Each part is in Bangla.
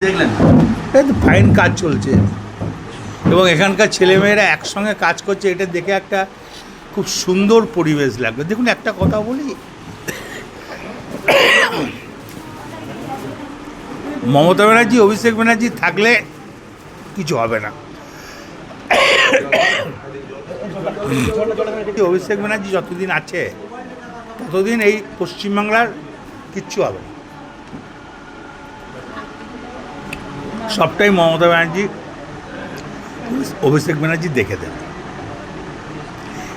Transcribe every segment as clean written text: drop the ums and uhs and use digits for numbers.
দেখলেন এই তো ফাইন কাজ চলছে এবং এখানকার ছেলেমেয়েরা একসঙ্গে কাজ করছে, এটা দেখে একটা খুব সুন্দর পরিবেশ লাগবে। দেখুন একটা কথা বলি, মমতা ব্যানার্জি অভিষেক ব্যানার্জি থাকলে কিছু হবে না। অভিষেক ব্যানার্জি যতদিন আছে ততদিন এই পশ্চিমবাংলার কিচ্ছু হবে না। সবটাই মমতা ব্যানার্জি অভিষেক ব্যানার্জি দেখে দেবে,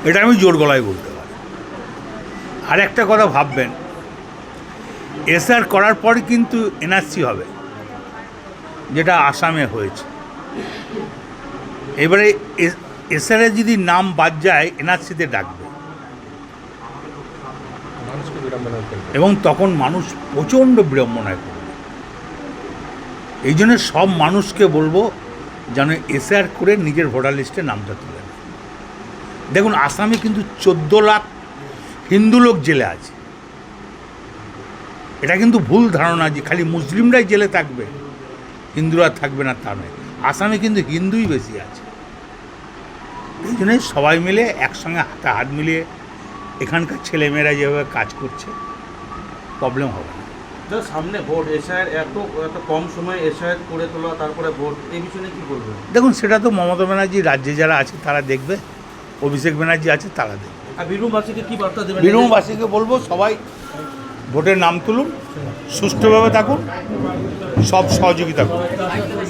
এটা আমি জোর গলায় বলতে পারি। আর একটা কথা ভাববেন, এসআর করার পরই কিন্তু এনআরসি হবে, যেটা আসামে হয়েছে। এবারে এসআরের যদি নাম বাদ যায় এনআরসিতে ডাকবে এবং তখন মানুষ প্রচণ্ড বিড়ম্বনায় পড়বে। এই জন্য সব মানুষকে বলবো যেন এসআর করে নিজের ভোটার লিস্টে নামটা তুলে নেয়। দেখুন আসামে কিন্তু 14 লাখ হিন্দু লোক জেলে আছে। এটা কিন্তু ভুল ধারণা যে খালি মুসলিমরাই জেলে থাকবে, হিন্দুরা থাকবে না তা নয়। আসামে কিন্তু হিন্দুই বেশি আছে। এই জন্যই সবাই মিলে একসঙ্গে হাতে হাত মিলিয়ে এখানকার ছেলেমেয়েরা যেভাবে কাজ করছে প্রবলেম হবে না। সামনে ভোট, এসআইয়ের এত কম সময়ে এসআইয়ের করে তোলা, তারপরে ভোট, এই বিষয়ে কী বলবেন? দেখুন সেটা তো মমতা ব্যানার্জি রাজ্যে যারা আছে তারা দেখবে, অভিষেক ব্যানার্জি আছে তারা দেখবে। আর বীরভূমবাসীকে কী বার্তা দেবেন? বীরভূমবাসীকে বলবো সবাই ভোটের নাম তুলুন, সুষ্ঠুভাবে থাকুন, সব সহযোগিতা করুন।